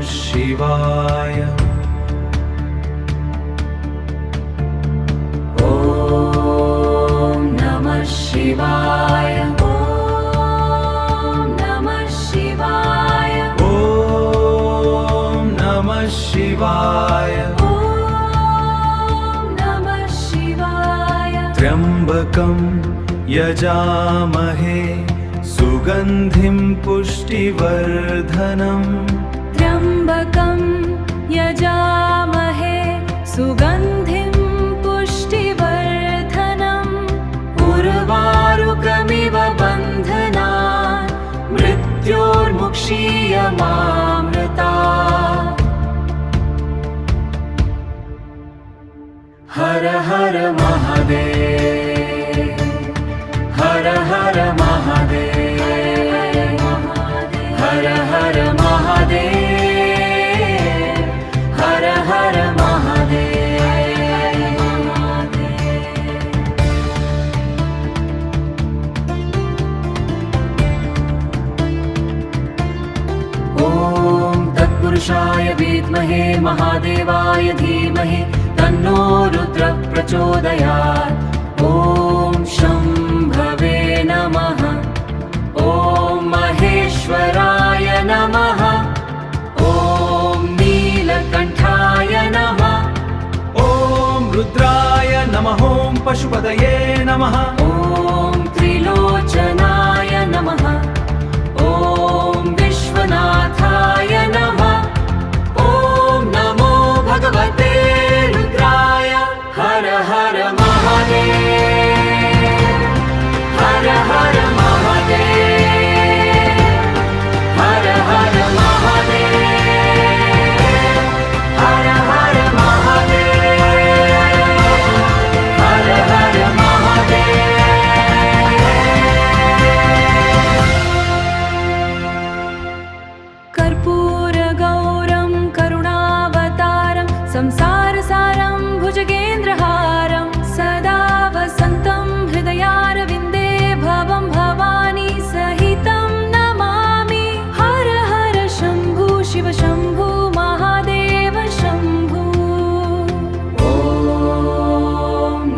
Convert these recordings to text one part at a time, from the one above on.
शिवाय। ॐ नमः शिवाय। ॐ नमः शिवाय। ॐ नमः शिवाय। ॐ नमः शिवाय। त्र्यम्बकं यजामहे सुगन्धिं पुष्टिवर्धनम्। त्र्यम्बकं यजामहे सुगन्धिं पुष्टिवर्धनम्। उर्वारुकमिव बन्धनान् मृत्योर्मुक्षीयमामृतात्। हर हर महादेव, हर हर महादेव, हर हर महादेव, हर हर महादेव। ॐ तत्पुरुषाय विद्महे महादेवाय धीमहि तन्नो रुद्रः प्रचोदयात्। ॐ शम्भवे नमः। ॐ महेश्वराय नमः। ॐ नीलकण्ठाय नमः। ॐ रुद्राय नमः। ॐ पशुपतये नमः। ॐ त्रिलोचनाय नमः। ॐ विश्वनाथाय नमः। ॐ नमो भगवते रुद्राय। हर हर महादेव, हर हर महादेव, हर हर महादेव, हर हर महादेव, हर हर महादेव। कर्पूरगौरं करुणावतारं संसारसारं भुजगेन्द्रहारं सदा वसन्तं हृदयारविन्दे भवं भवानी सहितं नमामि। हर हर शम्भु शिव शम्भु महादेव शम्भु। ॐ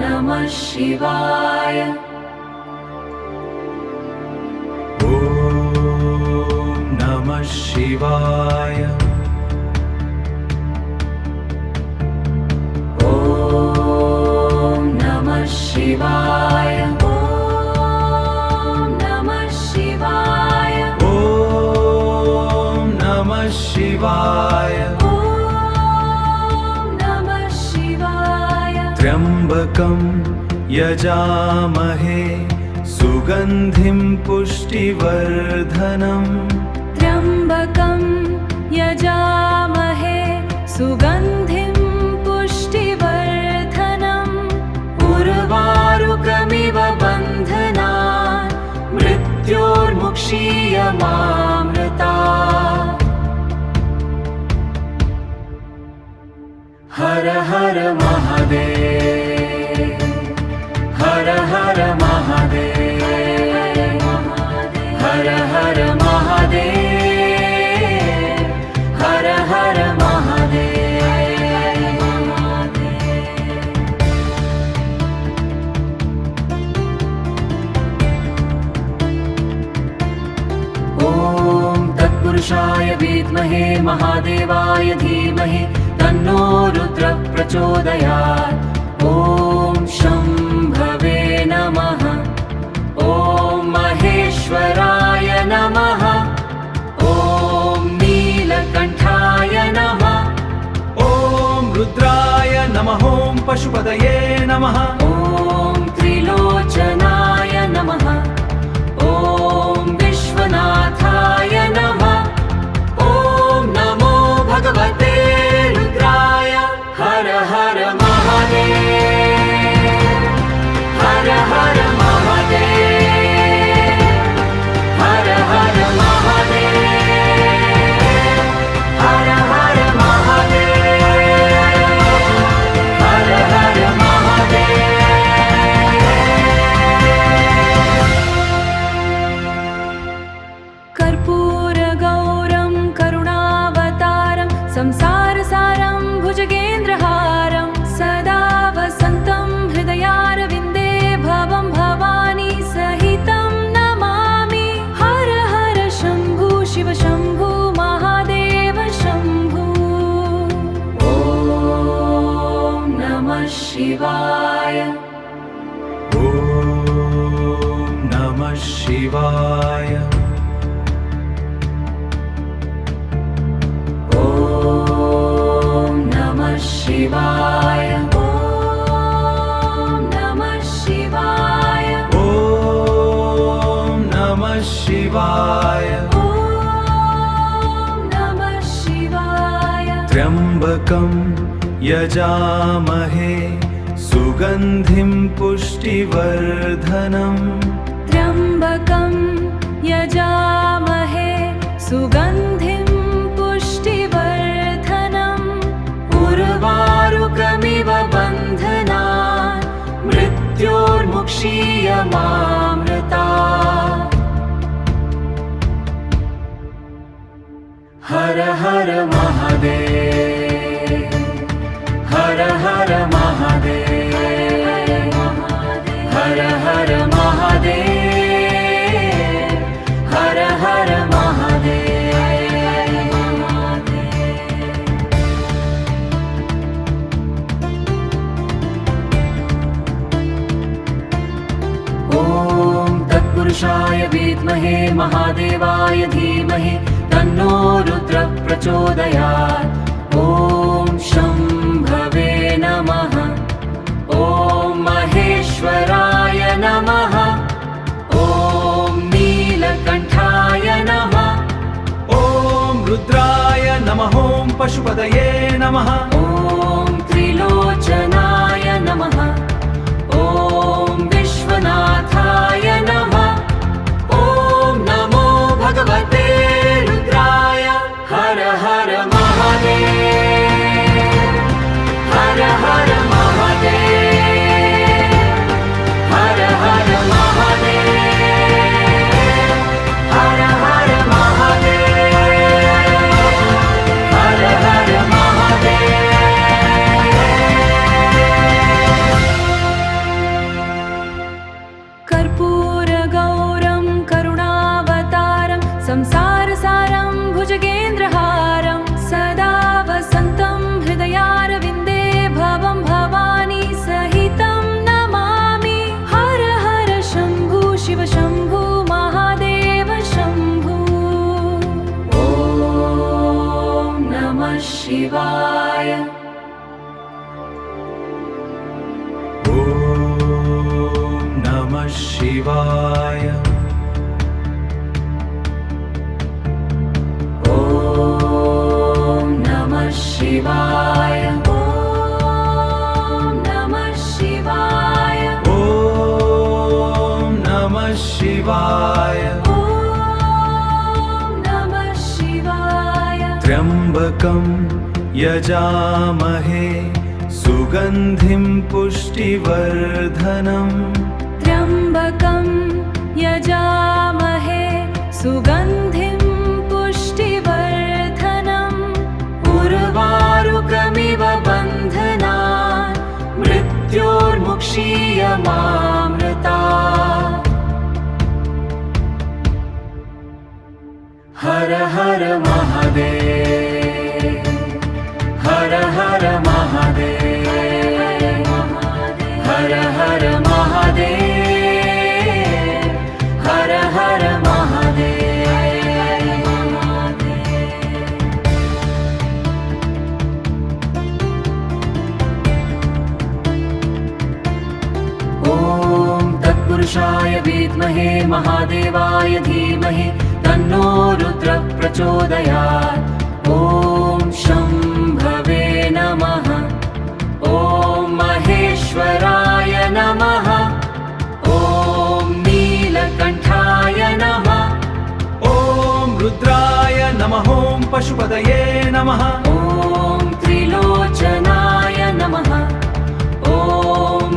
नमः शिवाय। ॐ नमः शिवाय। ॐ नमः शिवाय। ॐ नमः शिवाय। ॐ नमः शिवाय। ॐ नमः शिवाय। त्र्यम्बकं यजामहे सुगन्धिं पुष्टिवर्धनम्। त्र्यम्बकं यजामहे सुगन्धिं पुष्टिवर्धनम्। उर्वारुकमिव बन्धनान् मृत्योर्मुक्षीयमामृतात्। हर हर महादेव, हर हर महादेव, हर हर महादेव, हर हर महादेव। ॐ तत्पुरुषाय विद्महे महादेवाय धीमहि तन्नो रुद्रः प्रचोदयात्। ॐ शम्भवे नमः। ॐ महेश्वराय नमः। ॐ नीलकण्ठाय नमः। ॐ रुद्राय नमः। ॐ पशुपतये नमः। ॐ त्रिलोचनाय नमः। ॐ विश्वनाथाय नमः। ॐ नमो भगवते रुद्राय। हर हर महादेव, हर हर महादेव, हर हर महादेव, हर हर महादेव, हर हर महादेव। शिवाय ॐ नमः शिवाय ॐ नमः शिवाय ॐ नमः शिवाय ॐ नमः शिवाय त्र्यम्बकं यजामहे सुगन्धिं पुष्टिवर्धनम् त्र्यम्बकं यजामहे सुगन्धिं पुष्टिवर्धनम् उर्वारुकमिव बन्धनान् मृत्योर्मुक्षीयमामृतात् हर हर महादेव हर हर महादेव हर हर महादेव हर हर महादेव ॐ तत्पुरुषाय विद्महे महादेवाय धीमहि तन्नो रुद्रः प्रचोदयात् ॐ शम्भवे नमः ॐ महेश्वराय नमः ॐ नीलकण्ठाय नमः ॐ रुद्राय नमः ॐ पशुपतये नमः ॐ त्रिलोचनाय नमः ॐ विश्वनाथाय नमः ॐ नमो भगवते रुद्राय हर हर महादेव हर हर महादेव हर हर महादेव हर हर महादेव हर हर महादेव कर्पूरगौरं करुणावतारं संसारसारं भुजगेन्द्रहारं सदा वसन्तं हृदयारविन्दे भवं भवानी सहितं नमामि हर हर शम्भु शिव शम्भु महादेव शम्भु ॐ नमः शिवाय ॐ नमः शिवाय ॐ नमः शिवाय ॐ नमः शिवाय ॐ नमः शिवाय ॐ नमः शिवाय त्र्यम्बकं यजामहे सुगन्धिं पुष्टिवर्धनम् त्र्यम्बकं यजामहे सुगन्धिं पुष्टिवर्धनम् उर्वारुकमिव बन्धनान् मृत्योर्मुक्षीयमामृतात् हर हर महादेव हर हर महादेव हर हर महादेव हर हर महादेव ॐ तत्पुरुषाय विद्महे महादेवाय धीमहि तन्नो रुद्रः प्रचोदयात् ॐ शम्भवे नमः ॐ महेश्वराय नमः ॐ नीलकण्ठाय नमः ॐ रुद्राय नमः ॐ पशुपतये नमः ॐ त्रिलोचनाय नमः ॐ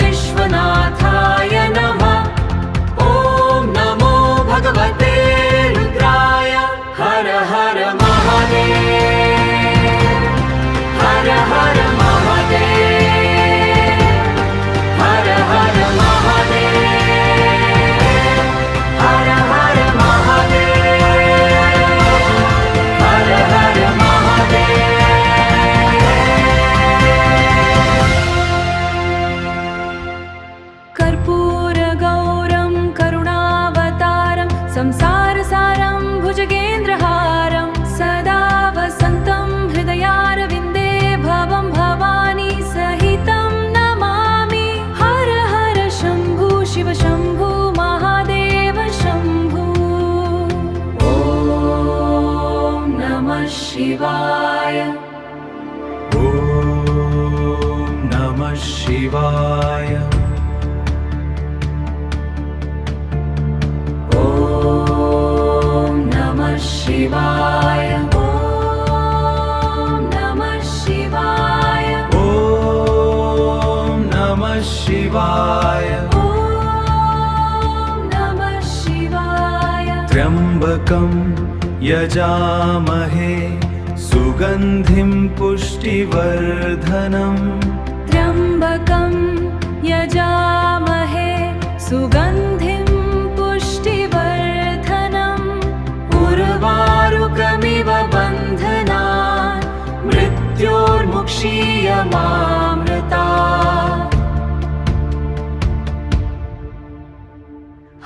विश्वनाथाय नमः ॐ नमो भगवते रुद्राय हर हर महादेव हर हर महादेव हर हर महादेव हर हर महादेव हर हर महादेव शिवाय ॐ नमः शिवाय ॐ नमः शिवाय ॐ नमः शिवाय ॐ नमः शिवाय त्र्यम्बकं यजामहे सुगन्धिं पुष्टिवर्धनम् त्र्यम्बकं यजामहे सुगन्धिं पुष्टिवर्धनम् उर्वारुकमिव बन्धनान् मृत्योर्मुक्षीयमामृता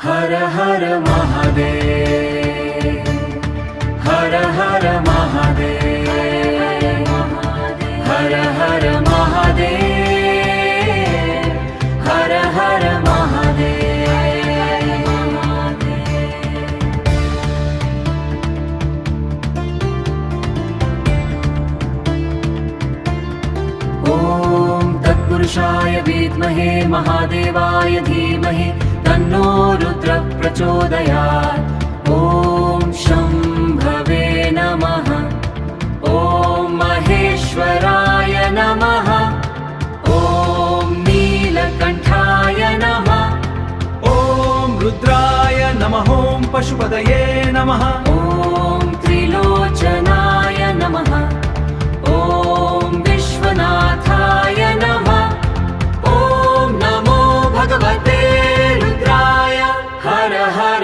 हर हर महादेव हर हर महादेव हर हर महादेव हर हर महादेव ॐ तत्पुरुषाय विद्महे महादेवाय धीमहि तन्नो रुद्रः प्रचोदयात् ॐ शम्भवे नमः ॐ महेश्वराय नमः ॐ नीलकण्ठाय नमः ॐ रुद्राय नमः ॐ पशुपतये नमः ॐ त्रिलोचनाय नमः ॐ विश्वनाथाय नमः ॐ नमो भगवते रुद्राय हर हर